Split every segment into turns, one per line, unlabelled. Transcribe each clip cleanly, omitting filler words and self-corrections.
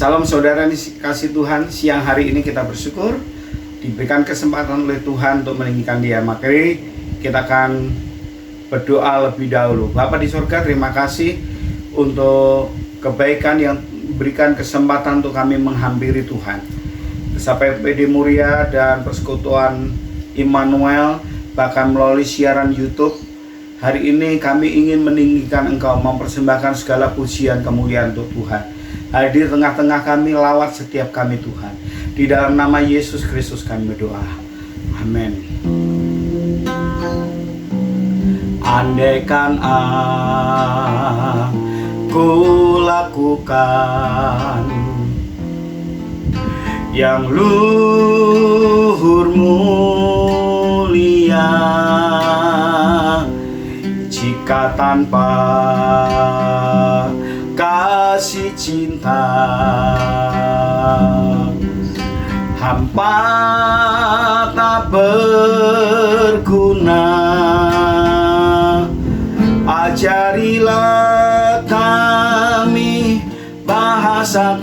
Salam saudara kasih Tuhan, siang hari ini kita bersyukur diberikan kesempatan oleh Tuhan untuk meninggikan Dia. Mari kita akan berdoa lebih dahulu. Bapa di surga, terima kasih untuk kebaikan yang berikan kesempatan untuk kami menghampiri Tuhan. Sampai PD Muria dan Persekutuan Immanuel, bahkan melalui siaran YouTube, hari ini kami ingin meninggikan Engkau, mempersembahkan segala pujian kemuliaan untuk Tuhan. Hadir tengah-tengah kami, lawat setiap kami Tuhan. Di dalam nama Yesus Kristus kami berdoa. Amin. Andaikan aku lakukan yang luhur mulia, jika tanpa kasih cinta hampa tak berguna. Ajarilah kami bahasa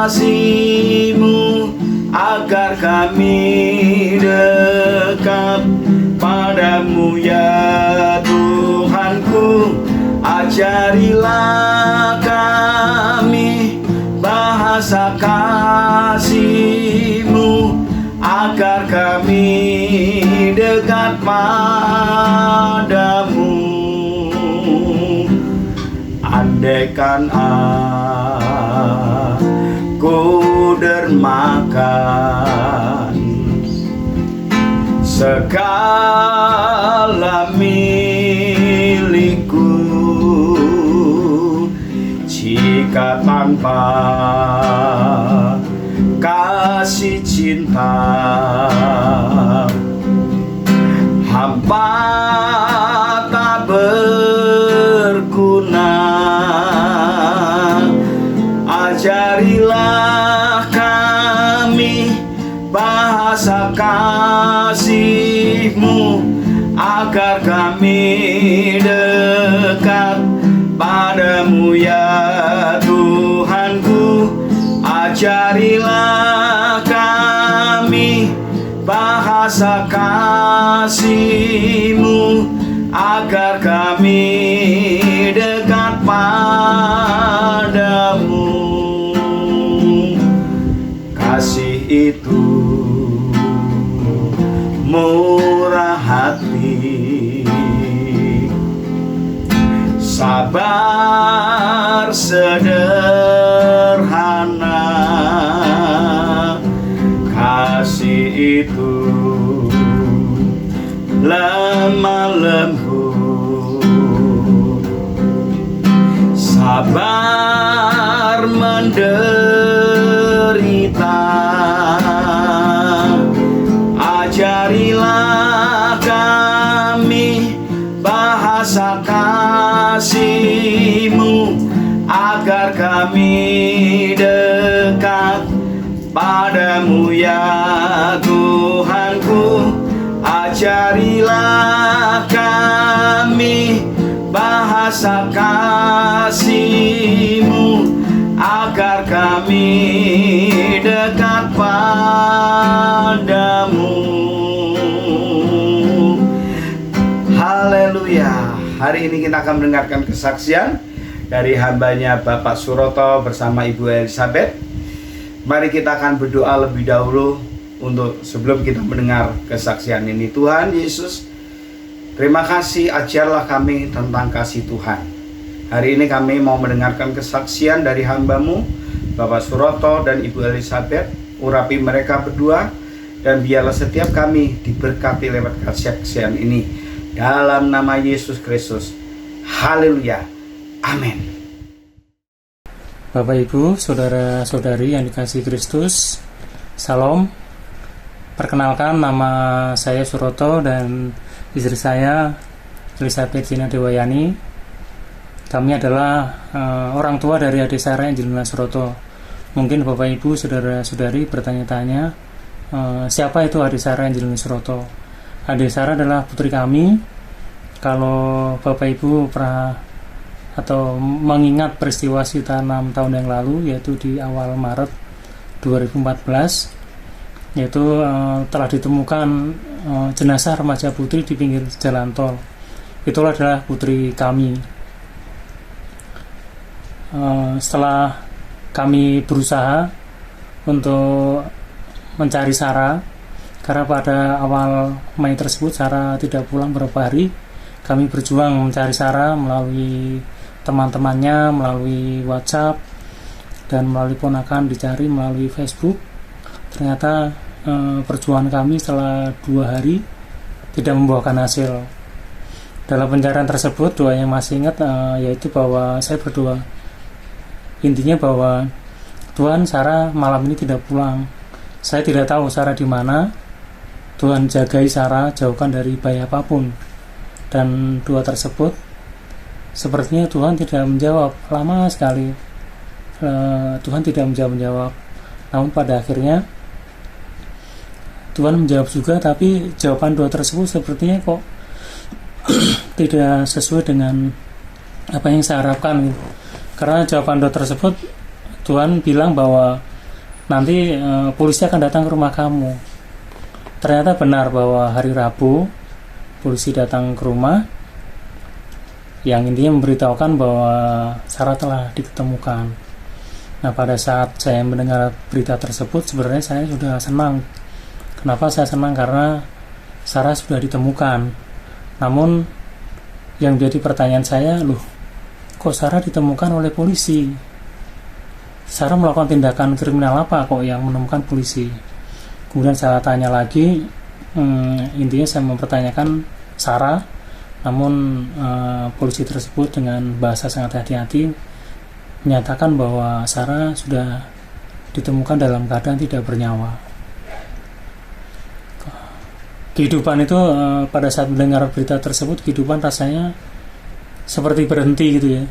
kasih-Mu, agar kami dekat padamu ya Tuhanku. Ajarilah kami bahasa kasih-Mu, agar kami dekat padamu. Andaikan aku dermakan segala milikku, jika tanpa kasih cinta hampa tak berguna. Ajarilah kami bahasa kasih-Mu, agar kami dekat padamu ya Tuhanku. Ajarilah kami bahasa kasih-Mu, agar kami dekat padamu. Kasih itu murah hati, sabar sederhana. Kasih itu lemah lembut, sabar menderita. Ajarilah kami bahasa kasih-Mu, agar kami dekat padamu ya Tuhanku. Ajarilah kami bahasa kasih-Mu, agar kami dekat padamu. Haleluya. Hari ini kita akan mendengarkan kesaksian dari hambanya Bapak Suroto bersama Ibu Elizabeth. Mari kita akan berdoa lebih dahulu untuk sebelum kita mendengar kesaksian ini. Tuhan Yesus, terima kasih, ajarlah kami tentang kasih Tuhan. Hari ini kami mau mendengarkan kesaksian dari hamba-Mu Bapak Suroto dan Ibu Elizabeth. Urapi mereka berdua, dan biarlah setiap kami diberkati lewat kesaksian ini, dalam nama Yesus Kristus. Haleluya. Amin.
Bapak Ibu, saudara-saudari yang dikasihi Kristus, Salam. Perkenalkan, nama saya Suroto dan istri saya Elizabeth Zina Dewayani. Kami adalah orang tua dari adik Sarah Angelina Suroto. Mungkin Bapak Ibu, saudara-saudari bertanya-tanya, siapa itu adik Sarah Angelina Suroto? Adik Sarah adalah putri kami. Kalau Bapak Ibu pernah atau mengingat peristiwa sekitar 6 tahun yang lalu, yaitu di awal Maret 2014, yaitu telah ditemukan jenazah remaja putri di pinggir jalan tol. Itulah adalah putri kami. Setelah kami berusaha untuk mencari Sarah, karena pada awal Mei tersebut Sarah tidak pulang beberapa hari, kami berjuang mencari Sarah melalui teman-temannya, melalui WhatsApp, dan melalui ponakan dicari melalui Facebook. Ternyata perjuangan kami setelah 2 hari tidak membuahkan hasil. Dalam pencarian tersebut, doa yang masih ingat yaitu bahwa saya berdoa, intinya bahwa Tuhan, Sarah malam ini tidak pulang. Saya tidak tahu Sarah di mana. Tuhan jagai Sarah, jauhkan dari bahaya apapun. Dan doa tersebut sepertinya Tuhan tidak menjawab. Lama sekali Tuhan tidak menjawab. Namun pada akhirnya Tuhan menjawab juga, tapi jawaban doa tersebut sepertinya kok tidak sesuai dengan apa yang saya harapkan. Karena jawaban doa tersebut, Tuhan bilang bahwa nanti polisi akan datang ke rumah kamu. Ternyata benar bahwa hari Rabu polisi datang ke rumah, yang intinya memberitahukan bahwa Sarah telah ditemukan. Nah, pada saat saya mendengar berita tersebut, sebenarnya saya sudah senang. Kenapa saya senang? Karena Sarah sudah ditemukan. Namun yang jadi pertanyaan saya, kok Sarah ditemukan oleh polisi? Sarah melakukan tindakan kriminal apa kok yang menemukan polisi? Kemudian saya tanya lagi, intinya saya mempertanyakan Sarah, namun polisi tersebut dengan bahasa sangat hati-hati menyatakan bahwa Sarah sudah ditemukan dalam keadaan tidak bernyawa. Kehidupan itu pada saat mendengar berita tersebut, kehidupan rasanya seperti berhenti gitu ya.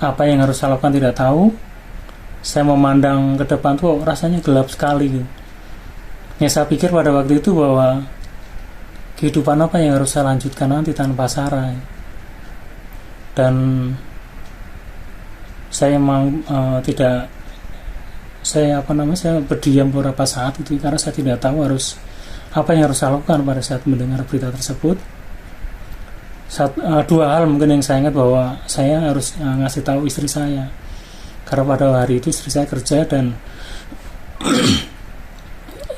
Apa yang harus saya lakukan tidak tahu. Saya memandang ke depan tuh rasanya gelap sekali gitu. Yang saya pikir pada waktu itu bahwa kehidupan apa yang harus saya lanjutkan nanti tanpa Sarah. Dan saya memang saya berdiam beberapa saat itu karena saya tidak tahu apa yang harus saya lakukan pada saat mendengar berita tersebut. Dua hal mungkin yang saya ingat, bahwa saya harus ngasih tahu istri saya, karena pada hari itu istri saya kerja dan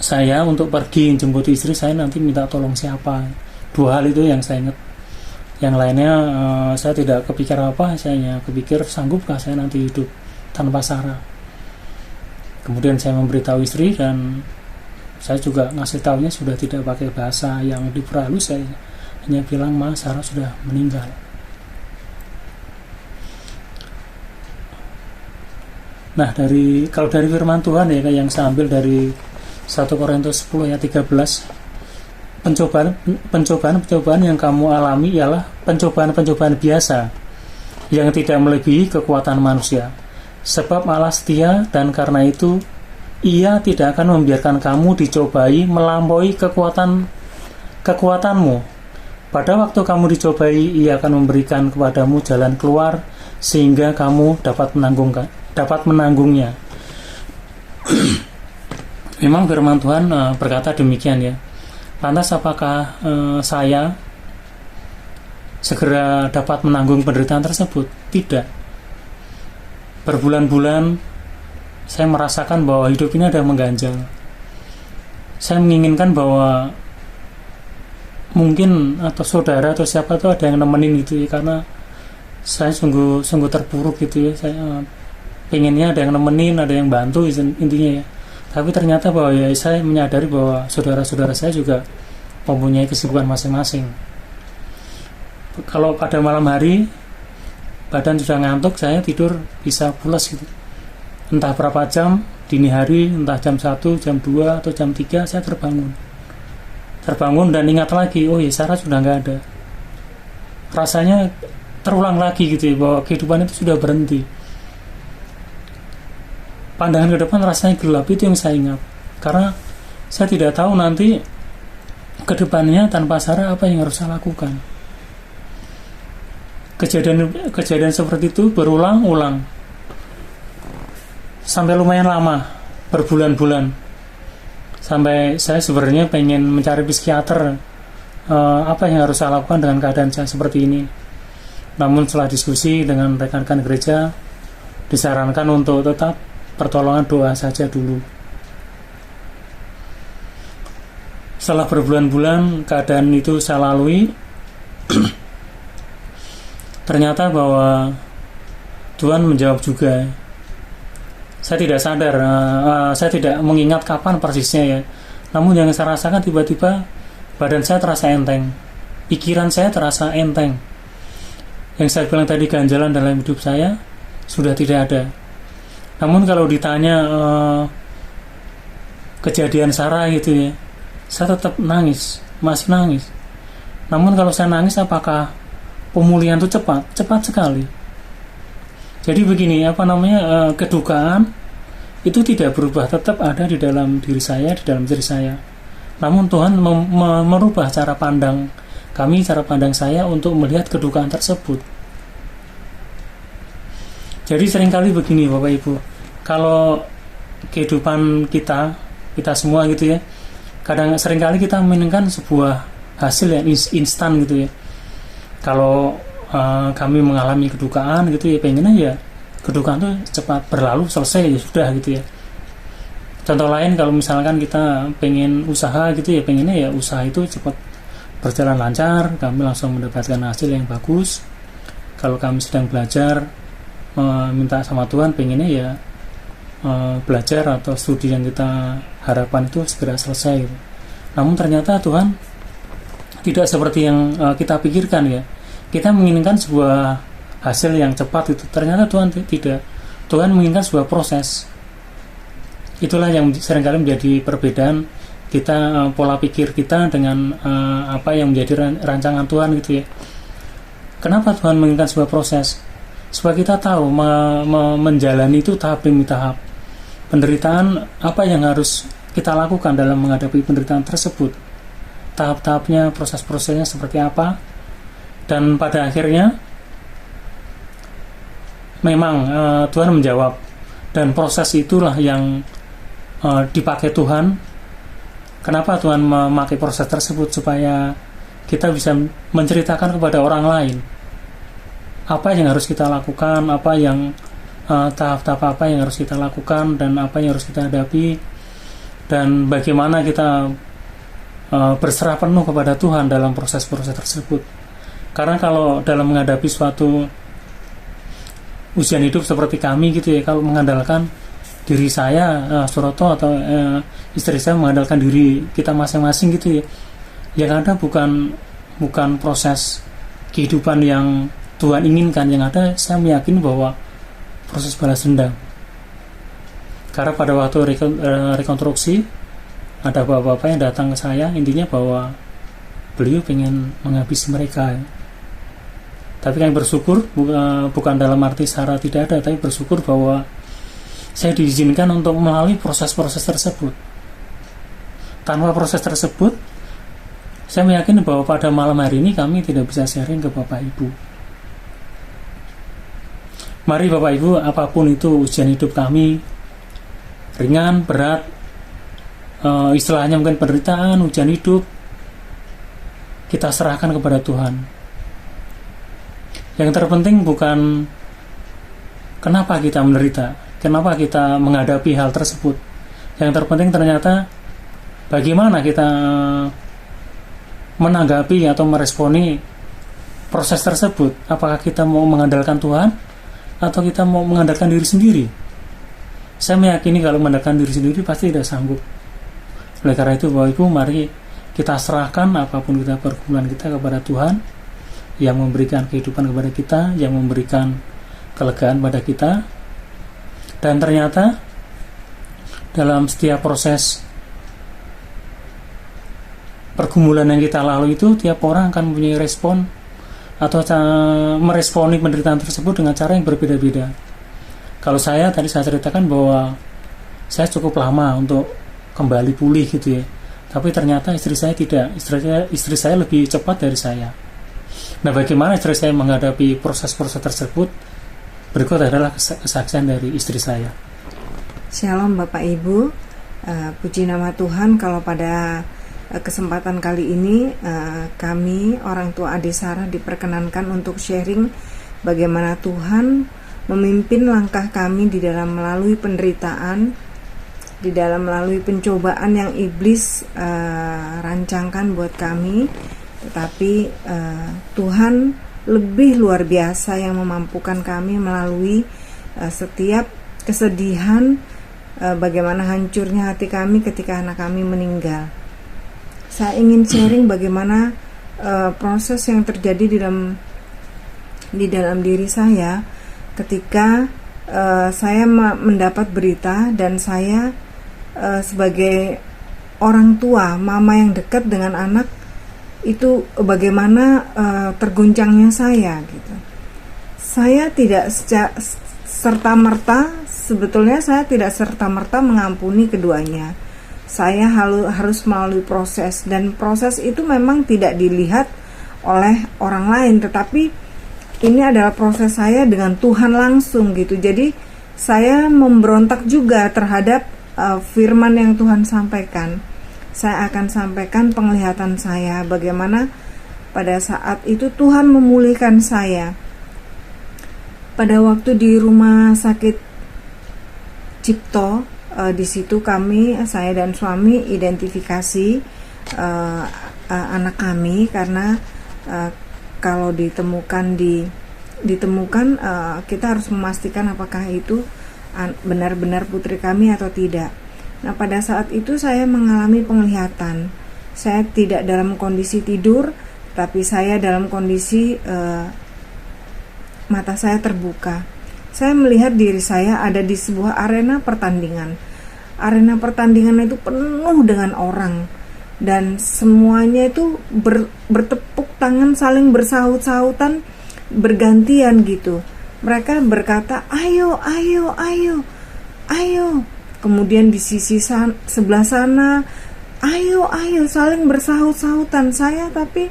saya untuk pergi jemput istri saya nanti minta tolong siapa. Dua hal itu yang saya ingat. Yang lainnya saya tidak kepikir apa, saya hanya kepikir sanggupkah saya nanti hidup tanpa Sarah. Kemudian saya memberitahu istri dan saya juga ngasih tahunya sudah tidak pakai bahasa yang diperhalus, saya hanya bilang, Sarah sudah meninggal. Nah, kalau dari firman Tuhan ya, yang saya ambil dari 1 Korintus 10 ayat 13, pencobaan yang kamu alami ialah pencobaan biasa yang tidak melebihi kekuatan manusia. Sebab Allah setia, dan karena itu Ia tidak akan membiarkan kamu dicobai melampaui kekuatanmu. Pada waktu kamu dicobai, Ia akan memberikan kepadamu jalan keluar sehingga kamu dapat menanggungnya. Memang firman Tuhan berkata demikian ya. Lantas apakah saya segera dapat menanggung penderitaan tersebut? Tidak. Berbulan-bulan saya merasakan bahwa hidup ini ada mengganjal. Saya menginginkan bahwa mungkin atau saudara atau siapa tuh ada yang nemenin gitu ya, karena saya sungguh terpuruk gitu ya. Saya pengennya ada yang nemenin, ada yang bantu intinya ya. Tapi ternyata bahwa ya saya menyadari bahwa saudara-saudara saya juga mempunyai kesibukan masing-masing. Kalau pada malam hari badan sudah ngantuk, saya tidur bisa pulas gitu. Entah berapa jam, dini hari, entah jam 1, jam 2, atau jam 3, saya terbangun dan ingat lagi, oh ya Sarah sudah nggak ada. Rasanya terulang lagi gitu ya, bahwa kehidupan itu sudah berhenti. Pandangan ke depan rasanya gelap, itu yang saya ingat. Karena saya tidak tahu nanti ke depannya tanpa Sarah apa yang harus saya lakukan. kejadian seperti itu berulang-ulang sampai lumayan lama, berbulan-bulan, sampai saya sebenarnya pengen mencari psikiater, apa yang harus saya lakukan dengan keadaan saya seperti ini. Namun setelah diskusi dengan rekan-rekan gereja, disarankan untuk tetap pertolongan doa saja dulu. Setelah berbulan-bulan keadaan itu saya lalui, ternyata bahwa Tuhan menjawab juga. Saya tidak sadar, saya tidak mengingat kapan persisnya ya. Namun yang saya rasakan tiba-tiba badan saya terasa enteng, pikiran saya terasa enteng. Yang saya bilang tadi ganjalan dalam hidup saya sudah tidak ada. Namun kalau ditanya kejadian Sarah gitu ya, saya tetap nangis, masih nangis. Namun kalau saya nangis, apakah pemulihan itu cepat? Cepat sekali. Jadi begini, kedukaan itu tidak berubah, tetap ada di dalam diri saya, di dalam diri saya. Namun Tuhan merubah cara pandang kami, cara pandang saya untuk melihat kedukaan tersebut. Jadi seringkali begini Bapak Ibu, kalau kehidupan kita semua gitu ya, seringkali kita menginginkan sebuah hasil yang instan gitu ya. Kalau kami mengalami kedukaan gitu ya, pengennya ya kedukaan itu cepat berlalu, selesai ya sudah gitu ya. Contoh lain, kalau misalkan kita pengen usaha gitu ya, pengennya ya usaha itu cepat berjalan lancar, kami langsung mendapatkan hasil yang bagus. Kalau kami sedang belajar, minta sama Tuhan, pengennya ya belajar atau studi yang kita harapkan itu segera selesai gitu. Namun ternyata Tuhan tidak seperti yang kita pikirkan ya. Kita menginginkan sebuah hasil yang cepat itu, ternyata Tuhan tidak. Tuhan menginginkan sebuah proses. Itulah yang seringkali menjadi perbedaan kita, pola pikir kita dengan apa yang menjadi rancangan Tuhan gitu ya. Kenapa Tuhan menginginkan sebuah proses? Supaya kita tahu menjalani itu tahap demi tahap. Penderitaan apa yang harus kita lakukan dalam menghadapi penderitaan tersebut, tahap-tahapnya, proses-prosesnya seperti apa. Dan pada akhirnya memang Tuhan menjawab, dan proses itulah yang dipakai Tuhan. Kenapa Tuhan memakai proses tersebut? Supaya kita bisa menceritakan kepada orang lain apa yang harus kita lakukan, apa yang tahap-tahap apa yang harus kita lakukan, dan apa yang harus kita hadapi, dan bagaimana kita berserah penuh kepada Tuhan dalam proses-proses tersebut. Karena kalau dalam menghadapi suatu ujian hidup seperti kami gitu ya, kalau mengandalkan diri saya, Suroto, atau istri saya mengandalkan diri kita masing-masing gitu ya, yang ada bukan proses kehidupan yang Tuhan inginkan. Yang ada saya meyakini bahwa proses balas dendam. Karena pada waktu rekonstruksi ada bapak-bapak yang datang ke saya, intinya bahwa beliau pengen menghabisi mereka. Tapi kami bersyukur, bukan dalam arti Sarah tidak ada, tapi bersyukur bahwa saya diizinkan untuk melalui proses-proses tersebut. Tanpa proses tersebut, saya meyakini bahwa pada malam hari ini kami tidak bisa sharing ke Bapak Ibu. Mari Bapak Ibu, apapun itu ujian hidup kami, ringan, berat, istilahnya mungkin penderitaan, ujian hidup, kita serahkan kepada Tuhan. Yang terpenting bukan kenapa kita menderita, kenapa kita menghadapi hal tersebut. Yang terpenting ternyata bagaimana kita menanggapi atau meresponi proses tersebut. Apakah kita mau mengandalkan Tuhan atau kita mau mengandalkan diri sendiri? Saya meyakini kalau mengandalkan diri sendiri pasti tidak sanggup. Oleh karena itu Bapak Ibu, mari kita serahkan apapun kita, pergumulan kita kepada Tuhan, yang memberikan kehidupan kepada kita, yang memberikan kelegaan pada kita. Dan ternyata dalam setiap proses pergumulan yang kita lalui itu, tiap orang akan mempunyai respon atau meresponi penderitaan tersebut dengan cara yang berbeda-beda. Kalau saya tadi saya ceritakan bahwa saya cukup lama untuk kembali pulih gitu ya, tapi ternyata istri saya tidak. Istri saya lebih cepat dari saya. Nah, bagaimana istri saya menghadapi proses-proses tersebut? Berikut adalah kesaksian dari istri saya.
Shalom Bapak Ibu, puji nama Tuhan kalau pada kesempatan kali ini kami orang tua Ade Sarah diperkenankan untuk sharing bagaimana Tuhan memimpin langkah kami di dalam melalui penderitaan, di dalam melalui pencobaan yang iblis rancangkan buat kami, tetapi Tuhan lebih luar biasa yang memampukan kami melalui setiap kesedihan, bagaimana hancurnya hati kami ketika anak kami meninggal. Saya ingin sharing bagaimana proses yang terjadi di dalam diri saya ketika saya mendapat berita dan saya sebagai orang tua, mama yang dekat dengan anak, itu bagaimana terguncangnya saya gitu. Saya tidak serta-merta, sebetulnya saya tidak serta-merta mengampuni keduanya. Saya harus melalui proses, dan proses itu memang tidak dilihat oleh orang lain, tetapi ini adalah proses saya dengan Tuhan langsung gitu. Jadi saya memberontak juga terhadap firman yang Tuhan sampaikan. Saya akan sampaikan penglihatan saya bagaimana pada saat itu Tuhan memulihkan saya. Pada waktu di rumah sakit Cipto, di situ saya dan suami identifikasi anak kami, karena kalau ditemukan kita harus memastikan apakah itu benar-benar putri kami atau tidak. Nah, pada saat itu saya mengalami penglihatan. Saya tidak dalam kondisi tidur, tapi saya dalam kondisi mata saya terbuka. Saya melihat diri saya ada di sebuah arena pertandingan. Arena pertandingan itu penuh dengan orang, dan semuanya itu bertepuk tangan, saling bersahut-sahutan, bergantian gitu. Mereka berkata, ayo, ayo, ayo, ayo. Kemudian di sisi sebelah sana, ayo, ayo, saling bersahut-sahutan. Saya tapi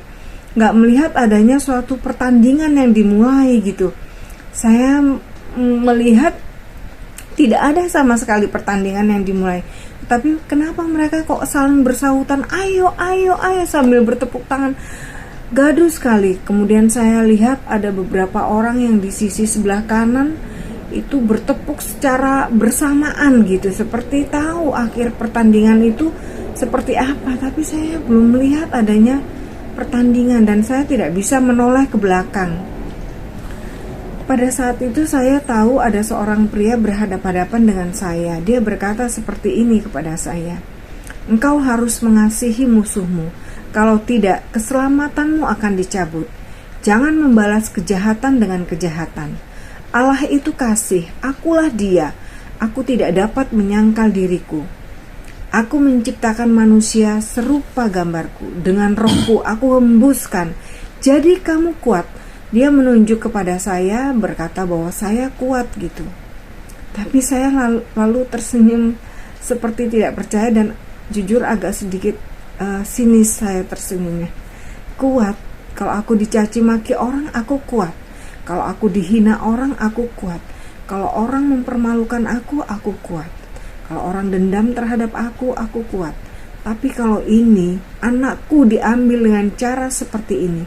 gak melihat adanya suatu pertandingan yang dimulai gitu. Saya melihat tidak ada sama sekali pertandingan yang dimulai. Tapi kenapa mereka kok saling bersahutan, ayo, ayo, ayo, sambil bertepuk tangan. Gaduh sekali. Kemudian saya lihat ada beberapa orang yang di sisi sebelah kanan itu bertepuk secara bersamaan gitu, seperti tahu akhir pertandingan itu seperti apa. Tapi saya belum melihat adanya pertandingan dan saya tidak bisa menoleh ke belakang. Pada saat itu saya tahu ada seorang pria berhadapan-hadapan dengan saya. Dia berkata seperti ini kepada saya, engkau harus mengasihi musuhmu, kalau tidak keselamatanmu akan dicabut. Jangan membalas kejahatan dengan kejahatan. Allah itu kasih, akulah dia. Aku tidak dapat menyangkal diriku. Aku menciptakan manusia serupa gambarku. Dengan rohku aku hembuskan. Jadi kamu kuat. Dia menunjuk kepada saya, berkata bahwa saya kuat gitu. Tapi saya lalu tersenyum seperti tidak percaya, dan jujur agak sedikit sinis saya tersenyumnya. Kuat. Kalau aku dicaci maki orang, aku kuat. Kalau aku dihina orang, aku kuat. Kalau orang mempermalukan aku kuat. Kalau orang dendam terhadap aku kuat. Tapi kalau ini, anakku diambil dengan cara seperti ini,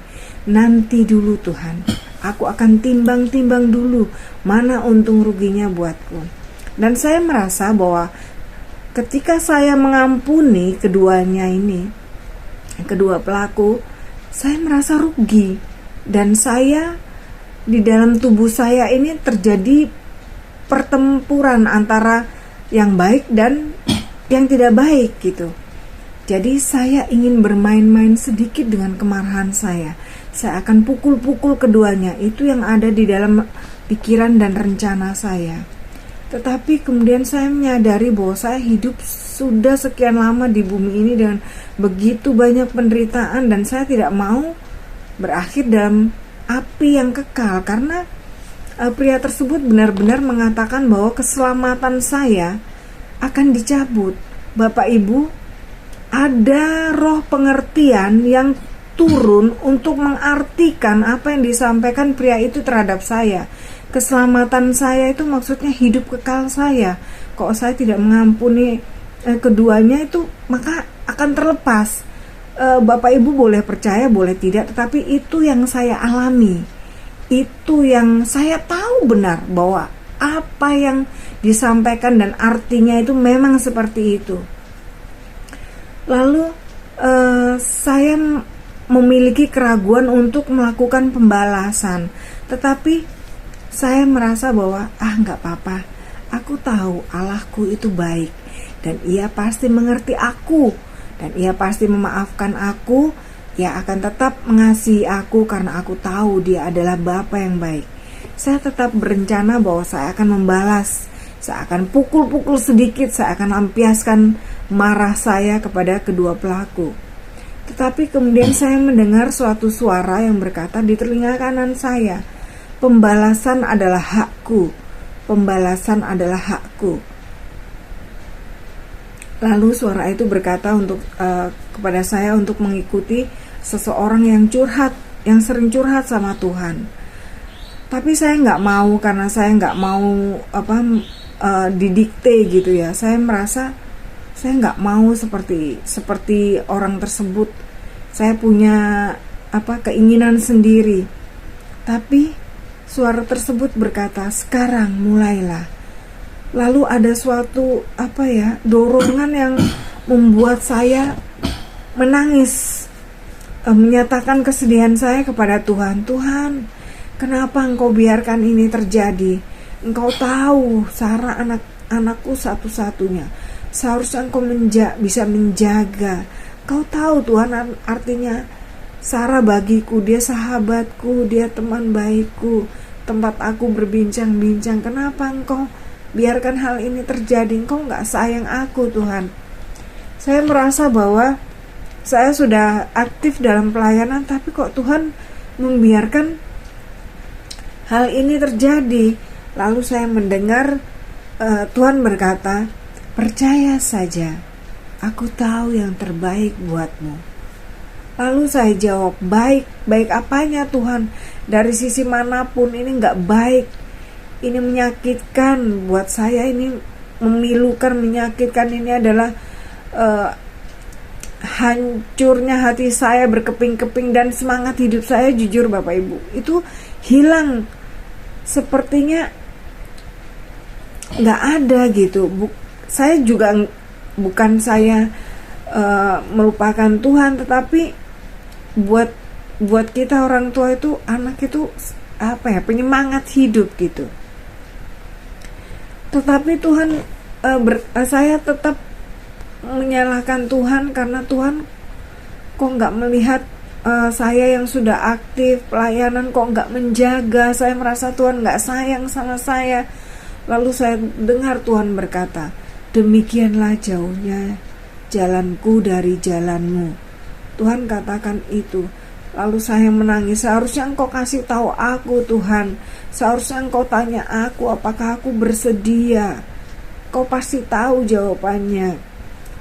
nanti dulu Tuhan, aku akan timbang-timbang dulu mana untung ruginya buatku. Dan saya merasa bahwa ketika saya mengampuni keduanya ini, kedua pelaku, saya merasa rugi. Dan saya di dalam tubuh saya ini terjadi pertempuran antara yang baik dan yang tidak baik gitu. Jadi saya ingin bermain-main sedikit dengan kemarahan saya. Saya akan pukul-pukul keduanya. Itu yang ada di dalam pikiran dan rencana saya. Tetapi kemudian saya menyadari bahwa saya hidup sudah sekian lama di bumi ini dengan begitu banyak penderitaan, dan saya tidak mau berakhir dalam api yang kekal, karena pria tersebut benar-benar mengatakan bahwa keselamatan saya akan dicabut. Bapak Ibu, ada roh pengertian yang turun untuk mengartikan apa yang disampaikan pria itu terhadap saya. Keselamatan saya itu maksudnya hidup kekal saya. Kok saya tidak mengampuni keduanya, itu maka akan terlepas. Bapak Ibu boleh percaya, boleh tidak, tetapi itu yang saya alami. Itu yang saya tahu benar bahwa apa yang disampaikan dan artinya itu memang seperti itu. Lalu saya memiliki keraguan untuk melakukan pembalasan, tetapi saya merasa bahwa nggak apa-apa, aku tahu Allahku itu baik dan Ia pasti mengerti aku dan Ia pasti memaafkan aku. Ia akan tetap mengasihi aku karena aku tahu Dia adalah Bapa yang baik. Saya tetap berencana bahwa saya akan membalas, saya akan pukul-pukul sedikit, saya akan lampiaskan marah saya kepada kedua pelaku. Tetapi kemudian saya mendengar suatu suara yang berkata di telinga kanan saya, pembalasan adalah hakku, pembalasan adalah hakku. Lalu suara itu berkata kepada saya untuk mengikuti seseorang yang curhat, yang sering curhat sama Tuhan. Tapi saya nggak mau, karena saya nggak mau didikte gitu ya. Saya merasa saya nggak mau seperti orang tersebut. Saya punya keinginan sendiri. Tapi suara tersebut berkata, sekarang mulailah. Lalu ada suatu dorongan yang membuat saya menangis, menyatakan kesedihan saya kepada Tuhan. Tuhan, kenapa Engkau biarkan ini terjadi? Engkau tahu Sarah anakku satu-satunya. Seharusnya Engkau bisa menjaga. Kau tahu Tuhan, artinya Sarah bagiku, dia sahabatku, dia teman baikku, tempat aku berbincang-bincang. Kenapa Engkau biarkan hal ini terjadi? Engkau gak sayang aku Tuhan. Saya merasa bahwa saya sudah aktif dalam pelayanan, tapi kok Tuhan membiarkan hal ini terjadi. Lalu saya mendengar Tuhan berkata, percaya saja, aku tahu yang terbaik buatmu. Lalu saya jawab, baik apanya Tuhan? Dari sisi manapun ini gak baik. Ini menyakitkan buat saya, ini memilukan, menyakitkan. Ini adalah hancurnya hati saya, berkeping-keping, dan semangat hidup saya, jujur Bapak Ibu, itu hilang. Sepertinya gak ada gitu. Saya juga bukan saya melupakan Tuhan, tetapi buat kita orang tua itu, anak itu penyemangat hidup gitu. Tetapi Tuhan, saya tetap menyalahkan Tuhan karena Tuhan kok nggak melihat saya yang sudah aktif pelayanan, kok nggak menjaga. Saya merasa Tuhan nggak sayang sama saya. Lalu saya dengar Tuhan berkata, demikianlah jauhnya jalanku dari jalanmu. Tuhan katakan itu. Lalu saya menangis. Seharusnya Engkau kasih tahu aku Tuhan. Seharusnya Engkau tanya aku, apakah aku bersedia. Kau pasti tahu jawabannya.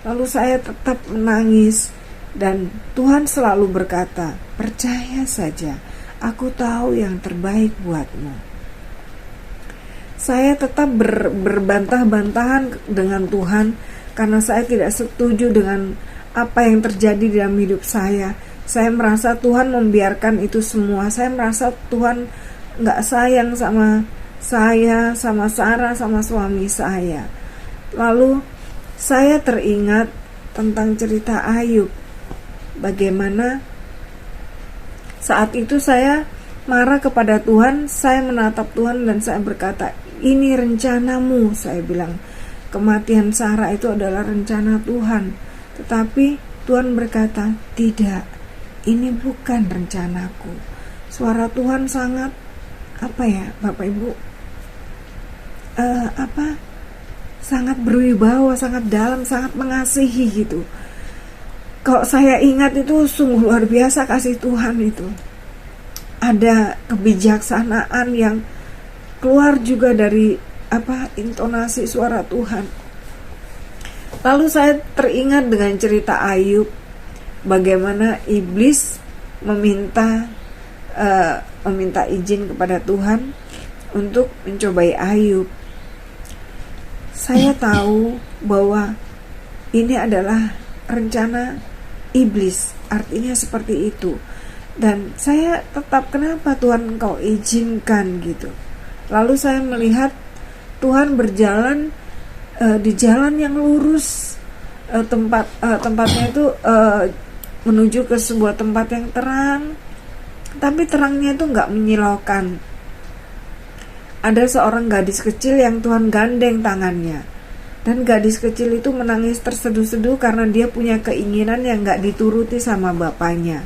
Lalu saya tetap menangis. Dan Tuhan selalu berkata, percaya saja, aku tahu yang terbaik buatmu. Saya tetap berbantah-bantahan dengan Tuhan, karena saya tidak setuju dengan apa yang terjadi dalam hidup saya. Saya merasa Tuhan membiarkan itu semua. Saya merasa Tuhan gak sayang sama saya, sama Sarah, sama suami saya. Lalu saya teringat tentang cerita Ayub. Bagaimana saat itu saya marah kepada Tuhan. Saya menatap Tuhan dan saya berkata, ini rencanamu. Saya bilang, kematian Sarah itu adalah rencana Tuhan. Tetapi Tuhan berkata, tidak, ini bukan rencanaku. Suara Tuhan sangat Bapak Ibu, sangat berwibawa, sangat dalam, sangat mengasihi gitu. Kalau saya ingat itu sungguh luar biasa kasih Tuhan itu. Ada kebijaksanaan yang keluar juga dari intonasi suara Tuhan. Lalu saya teringat dengan cerita Ayub, bagaimana iblis meminta izin kepada Tuhan untuk mencobai Ayub. Saya tahu bahwa ini adalah rencana iblis, artinya seperti itu. Dan saya tetap, kenapa Tuhan Engkau izinkan gitu. Lalu saya melihat Tuhan berjalan di jalan yang lurus, tempatnya itu menuju ke sebuah tempat yang terang, tapi terangnya itu nggak menyilaukan. Ada seorang gadis kecil yang Tuhan gandeng tangannya, dan gadis kecil itu menangis terseduh-seduh karena dia punya keinginan yang nggak dituruti sama bapaknya.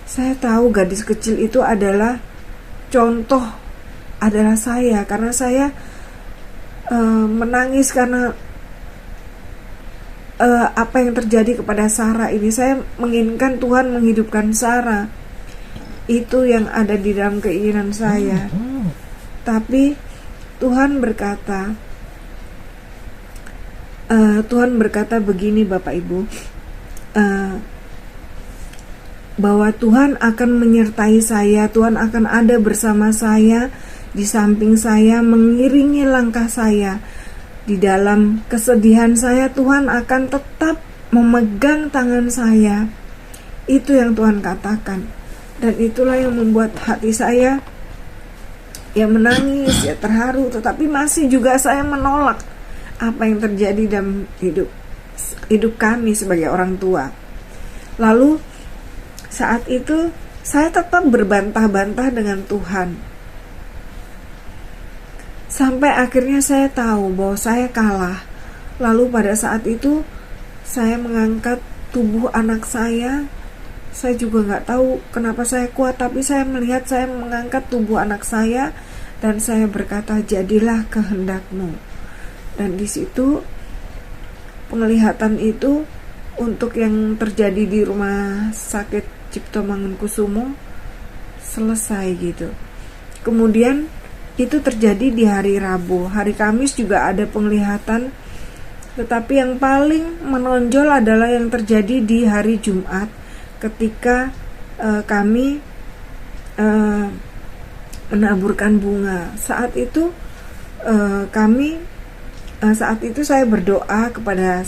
Saya tahu gadis kecil itu adalah contoh, adalah saya, karena saya menangis karena apa yang terjadi kepada Sarah ini. Saya menginginkan Tuhan menghidupkan Sarah. Itu yang ada di dalam keinginan saya. Tapi Tuhan berkata begini Bapak Ibu, bahwa Tuhan akan menyertai saya, Tuhan akan ada bersama saya, di samping saya, mengiringi langkah saya. Di dalam kesedihan saya, Tuhan akan tetap memegang tangan saya. Itu yang Tuhan katakan. Dan itulah yang membuat hati saya ya menangis, ya terharu. Tetapi masih juga saya menolak apa yang terjadi dalam hidup kami sebagai orang tua. Lalu saat itu saya tetap berbantah-bantah dengan Tuhan. Sampai akhirnya saya tahu bahwa saya kalah. Lalu pada saat itu saya mengangkat tubuh anak saya. Saya juga gak tahu kenapa saya kuat, tapi saya melihat saya mengangkat tubuh anak saya dan saya berkata, jadilah kehendak-Mu. Dan di situ penglihatan itu untuk yang terjadi di rumah sakit Cipto Mangunkusumo selesai gitu. Kemudian itu terjadi di hari Rabu. Hari Kamis juga ada penglihatan, tetapi yang paling menonjol adalah yang terjadi di hari Jumat ketika kami menaburkan bunga. Saat itu saya berdoa kepada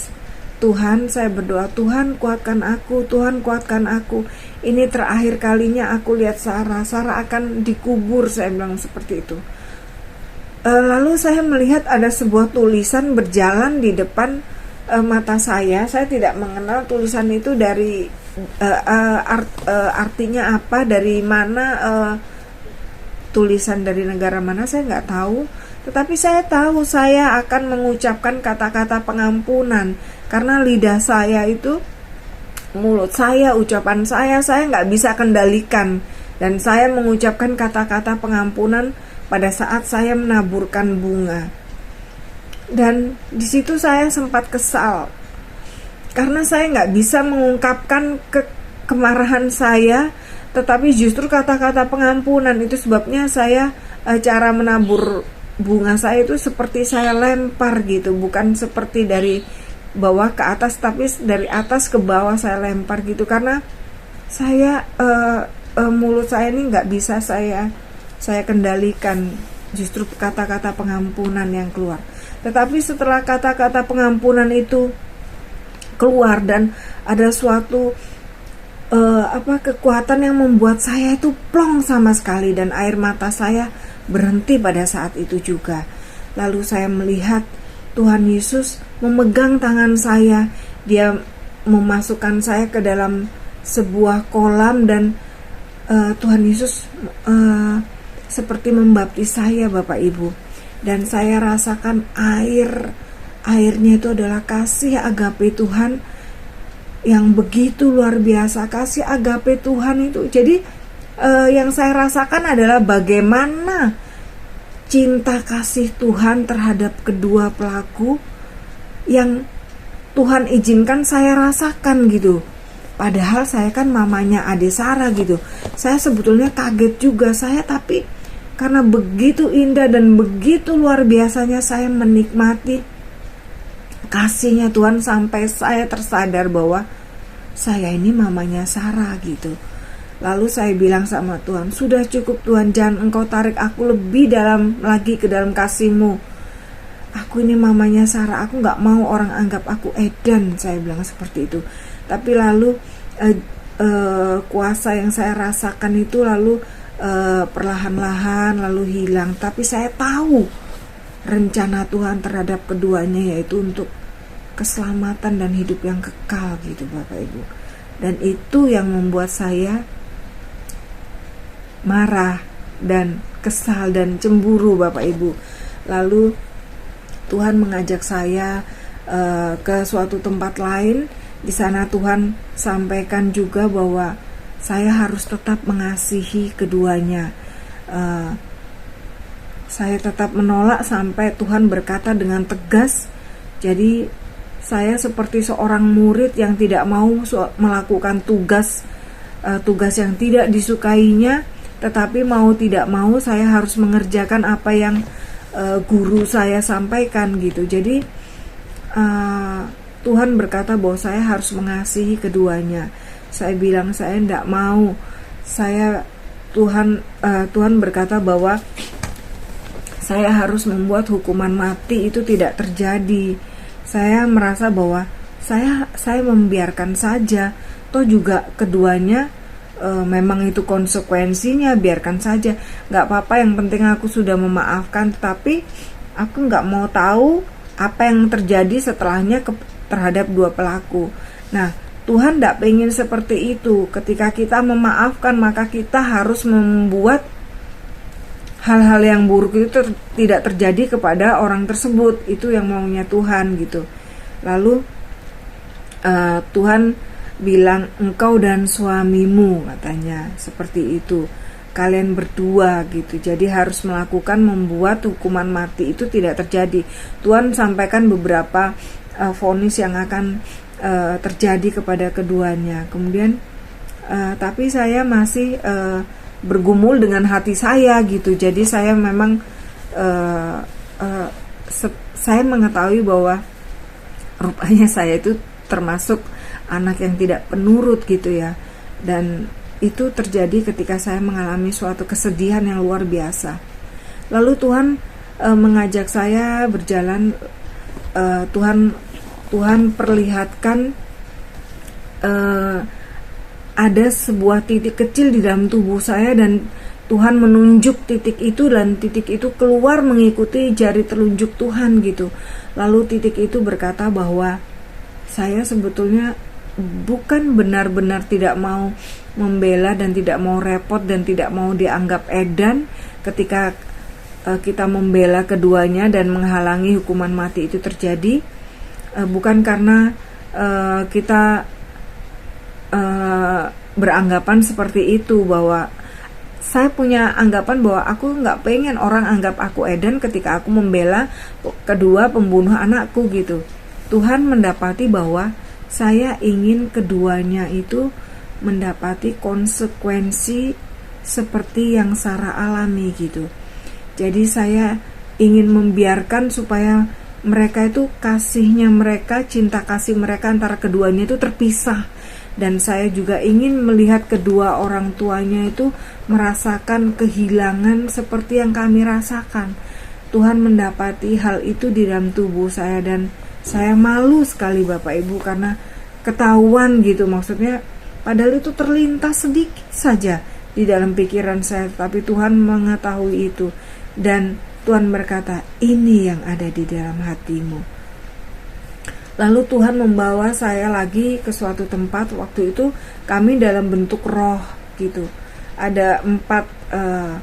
Tuhan. Saya berdoa, Tuhan kuatkan aku, Tuhan kuatkan aku. Ini terakhir kalinya aku lihat Sarah akan dikubur, saya bilang seperti itu. Lalu saya melihat ada sebuah tulisan berjalan di depan mata saya. Saya tidak mengenal tulisan itu dari artinya apa, dari mana, tulisan dari negara mana, saya nggak tahu. Tetapi saya tahu saya akan mengucapkan kata-kata pengampunan, karena lidah saya itu, mulut saya, ucapan saya nggak bisa kendalikan, dan saya mengucapkan kata-kata pengampunan pada saat saya menaburkan bunga. Dan di situ saya sempat kesal karena saya nggak bisa mengungkapkan kemarahan saya, tetapi justru kata-kata pengampunan. Itu sebabnya saya cara menabur bunga saya itu seperti saya lempar gitu, bukan seperti dari bawah ke atas, tapi dari atas ke bawah saya lempar gitu, karena saya mulut saya ini nggak bisa saya kendalikan, justru kata-kata pengampunan yang keluar. Tetapi setelah kata-kata pengampunan itu keluar dan ada suatu kekuatan yang membuat saya itu plong sama sekali, dan air mata saya berhenti pada saat itu juga. Lalu saya melihat Tuhan Yesus memegang tangan saya. Dia memasukkan saya ke dalam sebuah kolam, dan Tuhan Yesus seperti membaptis saya, Bapak Ibu. Dan saya rasakan airnya itu adalah kasih agape Tuhan yang begitu luar biasa. Kasih agape Tuhan itu, jadi yang saya rasakan adalah bagaimana cinta kasih Tuhan terhadap kedua pelaku yang Tuhan izinkan saya rasakan gitu. Padahal saya kan mamanya Ade Sarah gitu. Saya sebetulnya kaget juga tapi karena begitu indah dan begitu luar biasanya saya menikmati kasihnya Tuhan sampai saya tersadar bahwa saya ini mamanya Sarah gitu. Lalu saya bilang sama Tuhan, sudah cukup Tuhan, jangan Engkau tarik aku lebih dalam lagi ke dalam kasih-Mu. Aku ini mamanya Sarah, aku gak mau orang anggap aku edan, saya bilang seperti itu. Tapi lalu kuasa yang saya rasakan itu lalu perlahan-lahan lalu hilang. Tapi saya tahu rencana Tuhan terhadap keduanya, yaitu untuk keselamatan dan hidup yang kekal gitu Bapak Ibu. Dan itu yang membuat saya marah dan kesal dan cemburu Bapak Ibu. Lalu Tuhan mengajak saya ke suatu tempat lain. Di sana Tuhan sampaikan juga bahwa saya harus tetap mengasihi keduanya. Saya tetap menolak sampai Tuhan berkata dengan tegas. Jadi saya seperti seorang murid yang tidak mau melakukan tugas yang tidak disukainya, tetapi mau tidak mau saya harus mengerjakan apa yang guru saya sampaikan gitu. Jadi Tuhan berkata bahwa saya harus mengasihi keduanya. Saya bilang saya tidak mau. Tuhan berkata bahwa saya harus membuat hukuman mati itu tidak terjadi. Saya merasa bahwa saya membiarkan saja. Toh juga keduanya memang itu konsekuensinya, biarkan saja. Gak apa-apa, yang penting aku sudah memaafkan. Tapi aku gak mau tahu apa yang terjadi setelahnya terhadap dua pelaku. Nah, Tuhan gak pengen seperti itu. Ketika kita memaafkan, maka kita harus membuat hal-hal yang buruk itu tidak terjadi kepada orang tersebut. Itu yang maunya Tuhan gitu. Lalu Tuhan bilang, engkau dan suamimu, katanya seperti itu, kalian berdua gitu. Jadi harus membuat hukuman mati itu tidak terjadi. Tuhan sampaikan beberapa vonis yang akan terjadi kepada keduanya. Kemudian tapi saya masih bergumul dengan hati saya gitu. Jadi saya memang saya mengetahui bahwa rupanya saya itu termasuk anak yang tidak penurut gitu ya. Dan itu terjadi ketika saya mengalami suatu kesedihan yang luar biasa. Lalu Tuhan mengajak saya berjalan. Tuhan perlihatkan ada sebuah titik kecil di dalam tubuh saya, dan Tuhan menunjuk titik itu, dan titik itu keluar mengikuti jari telunjuk Tuhan gitu. Lalu titik itu berkata bahwa saya sebetulnya bukan benar-benar tidak mau membela dan tidak mau repot dan tidak mau dianggap edan ketika kita membela keduanya dan menghalangi hukuman mati itu terjadi. Bukan karena kita beranggapan seperti itu, bahwa saya punya anggapan bahwa aku nggak pengen orang anggap aku edan ketika aku membela kedua pembunuh anakku gitu. Tuhan mendapati bahwa saya ingin keduanya itu mendapati konsekuensi seperti yang Sarah alami gitu. Jadi saya ingin membiarkan supaya mereka itu kasihnya mereka, cinta kasih mereka antara keduanya itu terpisah. Dan saya juga ingin melihat kedua orang tuanya itu merasakan kehilangan seperti yang kami rasakan. Tuhan mendapati hal itu di dalam tubuh saya, dan saya malu sekali Bapak Ibu karena ketahuan gitu. Maksudnya padahal itu terlintas sedikit saja di dalam pikiran saya, tapi Tuhan mengetahui itu. Dan Tuhan berkata, ini yang ada di dalam hatimu. Lalu Tuhan membawa saya lagi ke suatu tempat. Waktu itu kami dalam bentuk roh gitu. Ada 4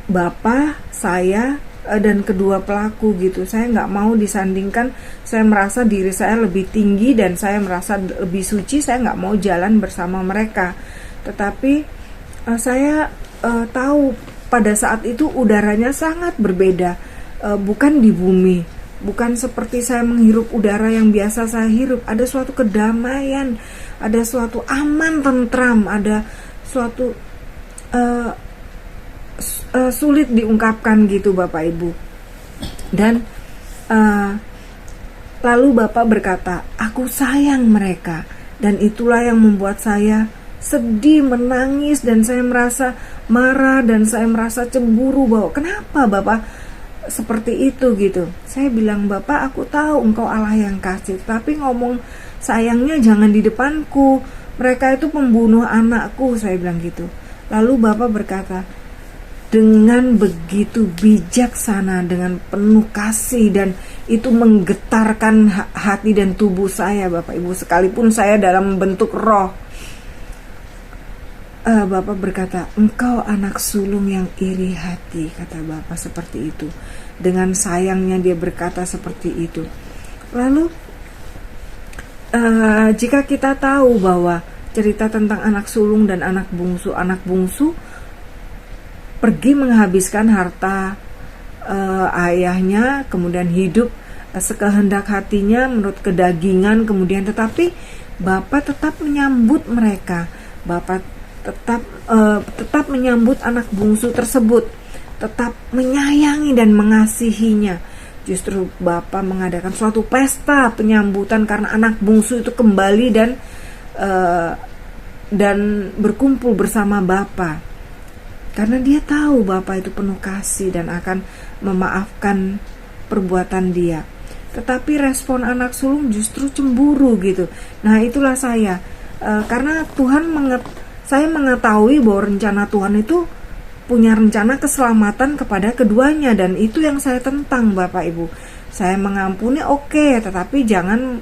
bapak, saya, dan kedua pelaku gitu. Saya gak mau disandingkan. Saya merasa diri saya lebih tinggi dan saya merasa lebih suci. Saya gak mau jalan bersama mereka. Tetapi saya tahu pada saat itu udaranya sangat berbeda. Bukan di bumi, bukan seperti saya menghirup udara yang biasa saya hirup. Ada suatu kedamaian, ada suatu aman, tentram, ada suatu sulit diungkapkan gitu Bapak Ibu. Dan lalu Bapak berkata, aku sayang mereka. Dan itulah yang membuat saya sedih, menangis, dan saya merasa marah, dan saya merasa cemburu bahwa kenapa Bapak seperti itu gitu. Saya bilang, Bapak, aku tahu Engkau Allah yang kasih, tapi ngomong sayangnya jangan di depanku, mereka itu pembunuh anakku, saya bilang gitu. Lalu Bapak berkata dengan begitu bijaksana, dengan penuh kasih, dan itu menggetarkan hati dan tubuh saya, Bapak Ibu, sekalipun saya dalam bentuk roh. Bapak berkata, engkau anak sulung yang iri hati, kata Bapak seperti itu. Dengan sayangnya dia berkata seperti itu. Lalu jika kita tahu bahwa cerita tentang anak sulung dan anak bungsu pergi menghabiskan harta ayahnya, kemudian hidup sekehendak hatinya menurut kedagingan, kemudian tetapi Bapak tetap menyambut mereka. Bapak tetap menyambut anak bungsu tersebut, tetap menyayangi dan mengasihinya. Justru Bapak mengadakan suatu pesta penyambutan karena anak bungsu itu kembali dan berkumpul bersama Bapak, karena dia tahu Bapak itu penuh kasih dan akan memaafkan perbuatan dia. Tetapi respon anak sulung justru cemburu gitu. Nah, itulah saya, karena saya mengetahui bahwa rencana Tuhan itu punya rencana keselamatan kepada keduanya, dan itu yang saya tentang, Bapak Ibu. Saya mengampuni, oke, tetapi jangan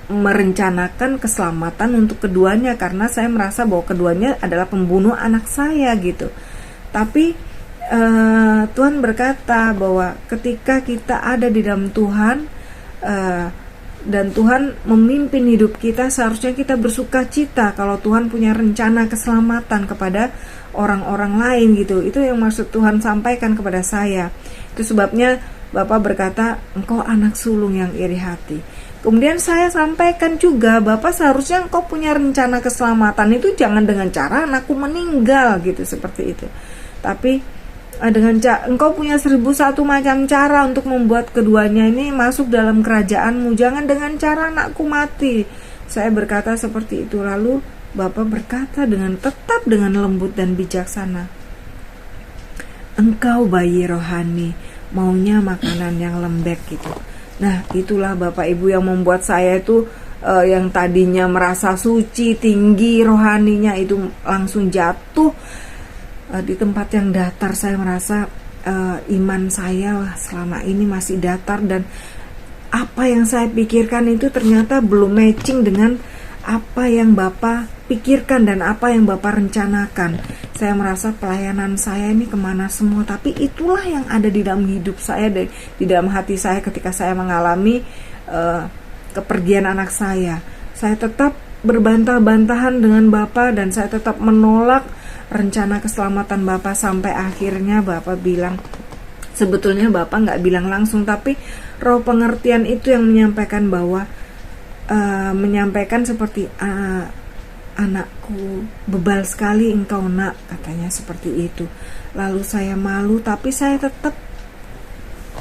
merencanakan keselamatan untuk keduanya, karena saya merasa bahwa keduanya adalah pembunuh anak saya gitu. Tapi Tuhan berkata bahwa ketika kita ada di dalam Tuhan, dan Tuhan memimpin hidup kita, seharusnya kita bersuka cita kalau Tuhan punya rencana keselamatan kepada orang-orang lain gitu. Itu yang maksud Tuhan sampaikan kepada saya. Itu sebabnya Bapak berkata, engkau anak sulung yang iri hati. Kemudian saya sampaikan juga, Bapak seharusnya engkau punya rencana keselamatan itu jangan dengan cara anakku meninggal gitu, seperti itu. Tapi dengan engkau punya 1001 macam cara untuk membuat keduanya ini masuk dalam kerajaanmu, jangan dengan cara anakku mati. Saya berkata seperti itu. Lalu Bapak berkata tetap dengan lembut dan bijaksana, engkau bayi rohani, maunya makanan yang lembek gitu. Nah, itulah Bapak Ibu yang membuat saya itu yang tadinya merasa suci, tinggi rohaninya, itu langsung jatuh di tempat yang datar. Saya merasa iman saya selama ini masih datar, dan apa yang saya pikirkan itu ternyata belum matching dengan apa yang Bapak pikirkan dan apa yang Bapak rencanakan. Saya merasa pelayanan saya ini kemana semua, tapi itulah yang ada di dalam hidup saya, di dalam hati saya ketika saya mengalami kepergian anak saya. Saya tetap berbantah-bantahan dengan Bapak, dan saya tetap menolak rencana keselamatan Bapak, sampai akhirnya Bapak bilang, sebetulnya Bapak nggak bilang langsung, tapi roh pengertian itu yang menyampaikan bahwa menyampaikan seperti anakku, bebal sekali engkau nak, katanya seperti itu. Lalu saya malu, tapi saya tetap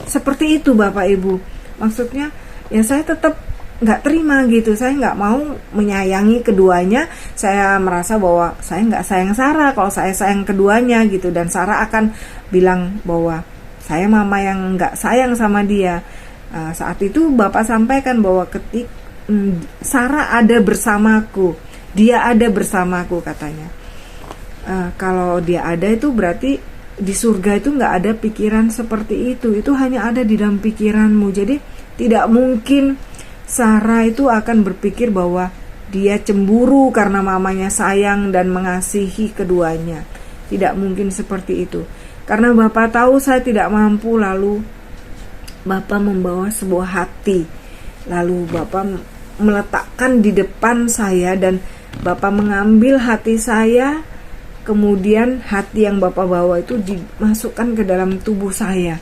seperti itu, Bapak Ibu. Maksudnya ya saya tetap nggak terima gitu. Saya nggak mau menyayangi keduanya. Saya merasa bahwa saya nggak sayang Sarah kalau saya sayang keduanya gitu, dan Sarah akan bilang bahwa saya mama yang nggak sayang sama dia. Saat itu Bapak sampaikan bahwa ketika Sarah ada bersamaku, dia ada bersamaku, katanya. Kalau dia ada itu berarti di surga itu nggak ada pikiran seperti itu. Itu hanya ada di dalam pikiranmu. Jadi tidak mungkin Sarah itu akan berpikir bahwa dia cemburu karena mamanya sayang dan mengasihi keduanya. Tidak mungkin seperti itu. Karena Bapak tahu saya tidak mampu, lalu Bapak membawa sebuah hati. Lalu Bapak meletakkan di depan saya, dan Bapak mengambil hati saya. Kemudian hati yang Bapak bawa itu dimasukkan ke dalam tubuh saya.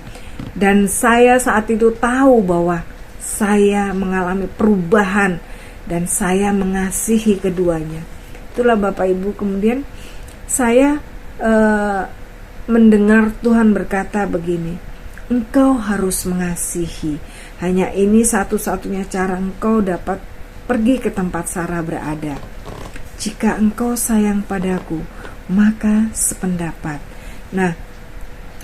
Dan saya saat itu tahu bahwa saya mengalami perubahan dan saya mengasihi keduanya. Itulah Bapak Ibu. Kemudian saya mendengar Tuhan berkata begini, engkau harus mengasihi. Hanya ini satu-satunya cara engkau dapat pergi ke tempat Sarah berada. Jika engkau sayang padaku, maka sependapat. Nah,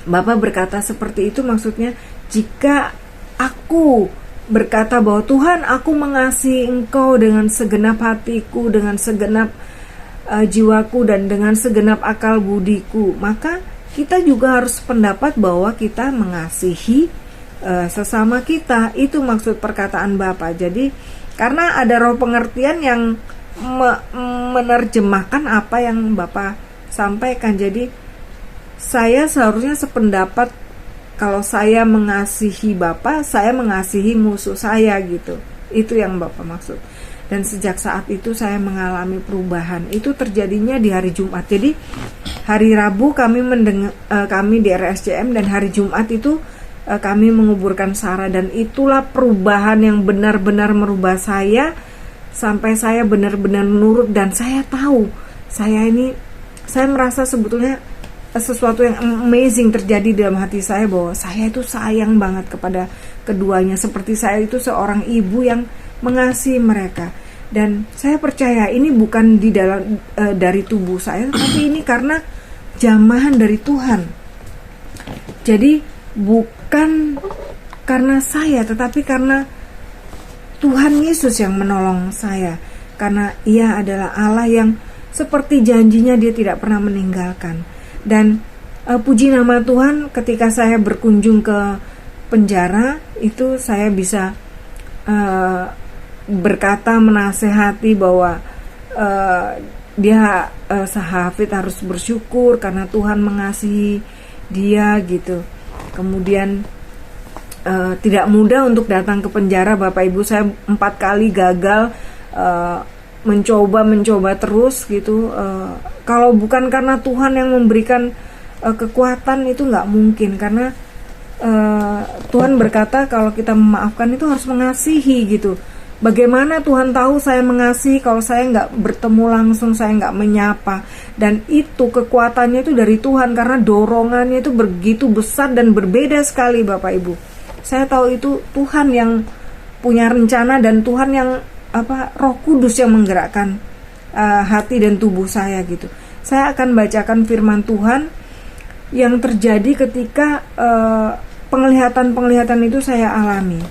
Bapak berkata seperti itu maksudnya, jika aku berkata bahwa Tuhan, aku mengasihi engkau dengan segenap hatiku, dengan segenap jiwaku, dan dengan segenap akal budiku, maka kita juga harus pendapat bahwa kita mengasihi sesama kita. Itu maksud perkataan Bapak. Jadi karena ada roh pengertian yang menerjemahkan apa yang Bapak sampaikan. Jadi saya seharusnya sependapat, kalau saya mengasihi Bapak, saya mengasihi musuh saya gitu. Itu yang Bapak maksud. Dan sejak saat itu saya mengalami perubahan. Itu terjadinya di hari Jumat. Jadi hari Rabu kami di RSCM, dan hari Jumat itu kami menguburkan Sarah, dan itulah perubahan yang benar-benar merubah saya sampai saya benar-benar menurut. Dan saya tahu saya merasa sebetulnya sesuatu yang amazing terjadi dalam hati saya, bahwa saya itu sayang banget kepada keduanya, seperti saya itu seorang ibu yang mengasihi mereka. Dan saya percaya ini bukan dari tubuh saya, tapi ini karena jamahan dari Tuhan. Jadi bukan karena saya, tetapi karena Tuhan Yesus yang menolong saya. Karena Ia adalah Allah yang seperti janjinya, Dia tidak pernah meninggalkan. Dan puji nama Tuhan, ketika saya berkunjung ke penjara, itu saya bisa berkata, menasehati bahwa dia Hafid harus bersyukur karena Tuhan mengasihi dia gitu. Kemudian tidak mudah untuk datang ke penjara, Bapak Ibu. Saya 4 kali gagal, mencoba terus gitu. Kalau bukan karena Tuhan yang memberikan kekuatan, itu nggak mungkin. Karena Tuhan berkata kalau kita memaafkan itu harus mengasihi gitu. Bagaimana Tuhan tahu saya mengasihi kalau saya nggak bertemu langsung, saya nggak menyapa? Dan itu kekuatannya itu dari Tuhan, karena dorongannya itu begitu besar dan berbeda sekali, Bapak Ibu. Saya tahu itu Tuhan yang punya rencana, dan Tuhan yang Roh Kudus yang menggerakkan hati dan tubuh saya gitu. Saya akan bacakan firman Tuhan yang terjadi ketika penglihatan itu saya alami.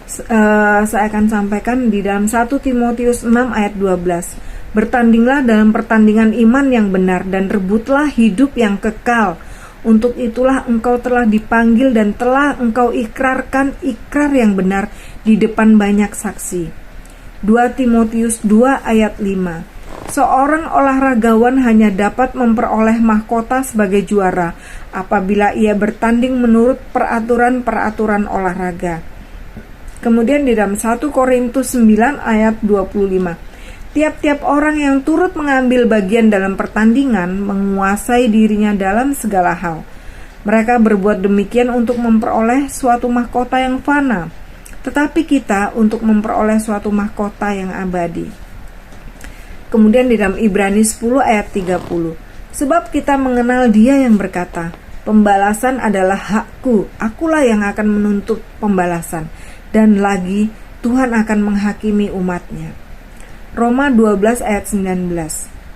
Saya akan sampaikan di dalam 1 Timotius 6 ayat 12. Bertandinglah dalam pertandingan iman yang benar, dan rebutlah hidup yang kekal. Untuk itulah engkau telah dipanggil, dan telah engkau ikrarkan ikrar yang benar di depan banyak saksi. 2 Timotius 2 ayat 5. Seorang olahragawan hanya dapat memperoleh mahkota sebagai juara apabila ia bertanding menurut peraturan-peraturan olahraga. Kemudian di dalam 1 Korintus 9 ayat 25. Tiap-tiap orang yang turut mengambil bagian dalam pertandingan menguasai dirinya dalam segala hal. Mereka berbuat demikian untuk memperoleh suatu mahkota yang fana, tetapi kita untuk memperoleh suatu mahkota yang abadi. Kemudian di dalam Ibrani 10 ayat 30. Sebab kita mengenal Dia yang berkata, pembalasan adalah hakku, akulah yang akan menuntut pembalasan. Dan lagi, Tuhan akan menghakimi umatnya. Roma 12 ayat 19.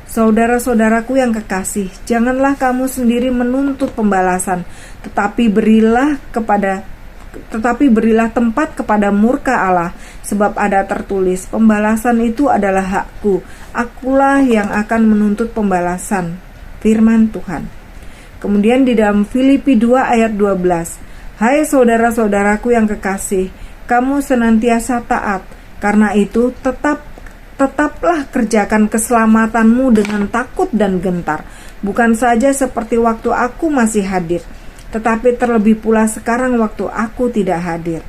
Saudara-saudaraku yang kekasih, janganlah kamu sendiri menuntut pembalasan, tetapi berilah tempat kepada murka Allah, sebab ada tertulis, pembalasan itu adalah hakku, akulah yang akan menuntut pembalasan. Firman Tuhan. Kemudian di dalam Filipi 2 ayat 12. Hai saudara-saudaraku yang kekasih, kamu senantiasa taat, karena itu tetaplah kerjakan keselamatanmu dengan takut dan gentar, bukan saja seperti waktu aku masih hadir, tetapi terlebih pula sekarang waktu aku tidak hadir.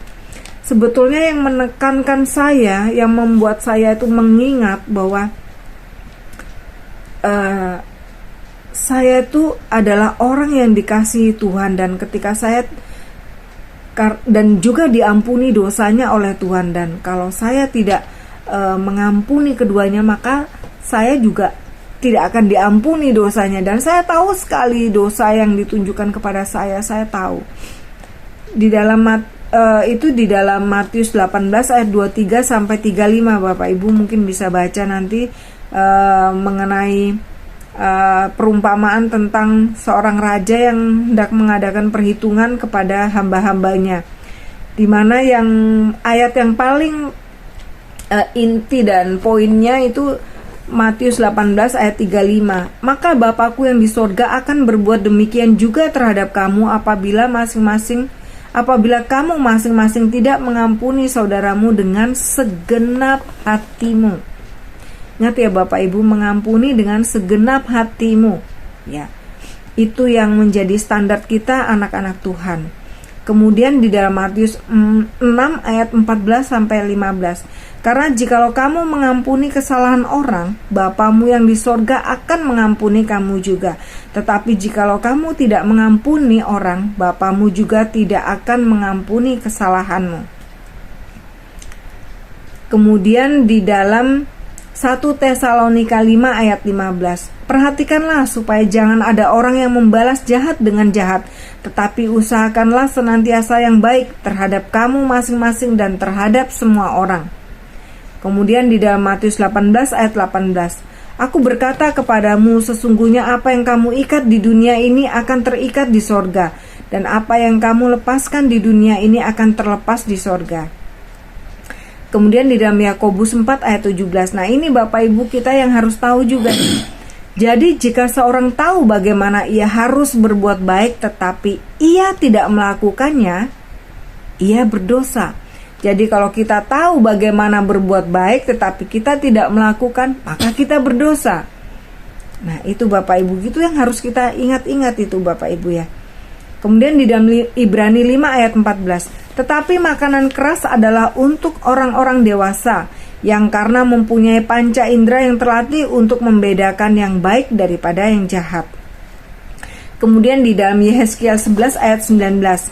Sebetulnya yang menekankan saya, yang membuat saya itu mengingat bahwa saya itu adalah orang yang dikasihi Tuhan, dan ketika saya dan juga diampuni dosanya oleh Tuhan, dan kalau saya tidak mengampuni keduanya, maka saya juga tidak akan diampuni dosanya. Dan saya tahu sekali dosa yang ditunjukkan kepada saya tahu. Di dalam itu di dalam Matius 18 ayat 23 sampai 35. Bapak Ibu mungkin bisa baca nanti mengenai perumpamaan tentang seorang raja yang hendak mengadakan perhitungan kepada hamba-hambanya, di mana yang ayat yang paling inti dan poinnya itu Matius 18 ayat 35. Maka Bapakku yang di sorga akan berbuat demikian juga terhadap kamu apabila kamu masing-masing tidak mengampuni saudaramu dengan segenap hatimu. Ingat ya Bapak Ibu, mengampuni dengan segenap hatimu. Ya, itu yang menjadi standar kita anak-anak Tuhan. Kemudian di dalam Matius 6 ayat 14 sampai 15. Karena jikalau kamu mengampuni kesalahan orang, Bapamu yang di sorga akan mengampuni kamu juga. Tetapi jikalau kamu tidak mengampuni orang, Bapamu juga tidak akan mengampuni kesalahanmu. Kemudian di dalam 1 Tesalonika 5 ayat 15. Perhatikanlah supaya jangan ada orang yang membalas jahat dengan jahat, tetapi usahakanlah senantiasa yang baik terhadap kamu masing-masing dan terhadap semua orang. Kemudian di dalam Matius 18 ayat 18. Aku berkata kepadamu, sesungguhnya apa yang kamu ikat di dunia ini akan terikat di sorga, dan apa yang kamu lepaskan di dunia ini akan terlepas di sorga. Kemudian di dalam Yakobus 4 ayat 17. Nah ini Bapak Ibu kita yang harus tahu juga. Jadi jika seorang tahu bagaimana ia harus berbuat baik tetapi ia tidak melakukannya, ia berdosa. Jadi kalau kita tahu bagaimana berbuat baik tetapi kita tidak melakukan, maka kita berdosa. Nah itu Bapak Ibu, itu yang harus kita ingat-ingat itu Bapak Ibu ya. Kemudian di dalam Ibrani 5 ayat 14. Tetapi makanan keras adalah untuk orang-orang dewasa, yang karena mempunyai panca indera yang terlatih untuk membedakan yang baik daripada yang jahat. Kemudian di dalam Yehezkiel 11 ayat 19.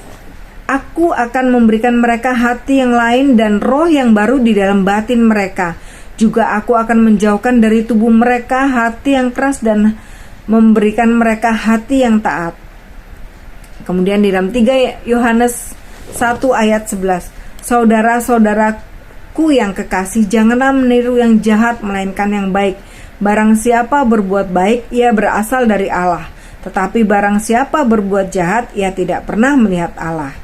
Aku akan memberikan mereka hati yang lain dan roh yang baru di dalam batin mereka. Juga aku akan menjauhkan dari tubuh mereka hati yang keras dan memberikan mereka hati yang taat. Kemudian di dalam 3 Yohanes 1 ayat 11. Saudara-saudaraku yang kekasih, janganlah meniru yang jahat melainkan yang baik. Barang siapa berbuat baik, ia berasal dari Allah. Tetapi barang siapa berbuat jahat, ia tidak pernah melihat Allah.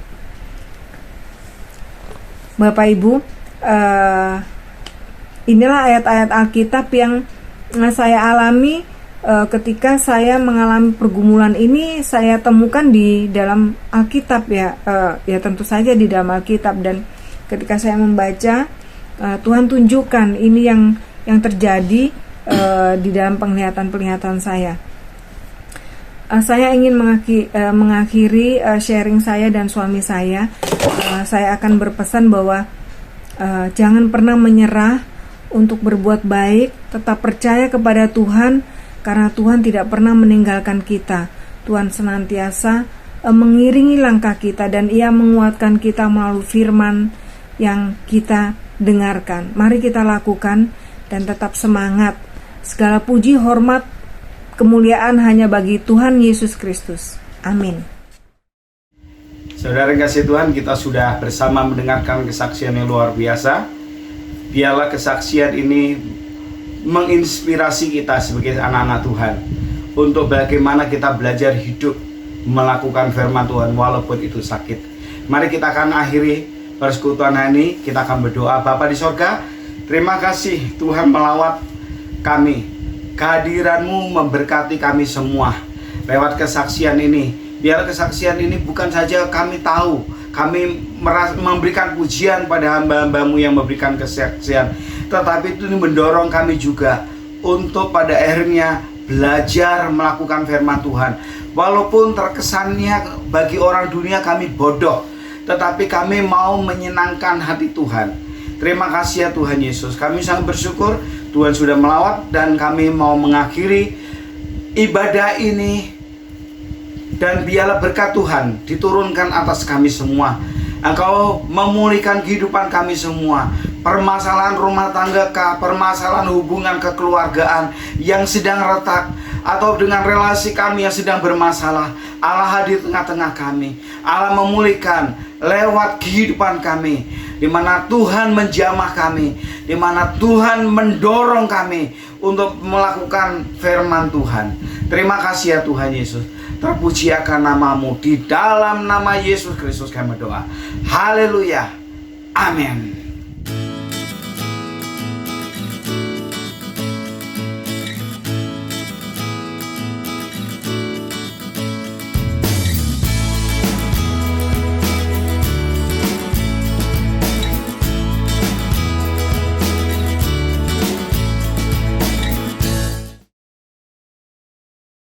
Bapak Ibu, inilah ayat-ayat Alkitab yang saya alami ketika saya mengalami pergumulan ini. Saya temukan di dalam Alkitab ya tentu saja di dalam Alkitab, dan ketika saya membaca Tuhan tunjukkan ini yang terjadi di dalam penglihatan saya. Saya ingin mengakhiri sharing saya dan suami saya. Saya akan berpesan bahwa jangan pernah menyerah untuk berbuat baik, tetap percaya kepada Tuhan. Karena Tuhan tidak pernah meninggalkan kita. Tuhan senantiasa mengiringi langkah kita dan Ia menguatkan kita melalui firman yang kita dengarkan. Mari kita lakukan dan tetap semangat. Segala puji, hormat, kemuliaan hanya bagi Tuhan Yesus Kristus. Amin.
Saudara yang kasih Tuhan, kita sudah bersama mendengarkan kesaksian yang luar biasa. Biarlah kesaksian ini menginspirasi kita sebagai anak-anak Tuhan untuk bagaimana kita belajar hidup melakukan firman Tuhan walaupun itu sakit. Mari kita akan akhiri persekutuan ini. Kita akan berdoa. Bapa di sorga, terima kasih Tuhan melawat kami. Kehadiran-Mu memberkati kami semua lewat kesaksian ini. Biar kesaksian ini bukan saja kami tahu, kami memberikan pujian pada hamba-hamba-Mu yang memberikan kesaksian, tetapi itu mendorong kami juga untuk pada akhirnya belajar melakukan firman Tuhan. Walaupun terkesannya bagi orang dunia kami bodoh, tetapi kami mau menyenangkan hati Tuhan. Terima kasih ya Tuhan Yesus. Kami sangat bersyukur Tuhan sudah melawat, dan kami mau mengakhiri ibadah ini. Dan biarlah berkat Tuhan diturunkan atas kami semua. Engkau memulihkan kehidupan kami semua. Permasalahan rumah tangga, permasalahan hubungan kekeluargaan yang sedang retak, atau dengan relasi kami yang sedang bermasalah, Allah hadir tengah-tengah kami. Allah memulihkan lewat kehidupan kami, di mana Tuhan menjamah kami, di mana Tuhan mendorong kami untuk melakukan firman Tuhan. Terima kasih ya Tuhan Yesus. Terpuji akan nama-Mu. Di dalam nama Yesus Kristus kami berdoa. Haleluya. Amin.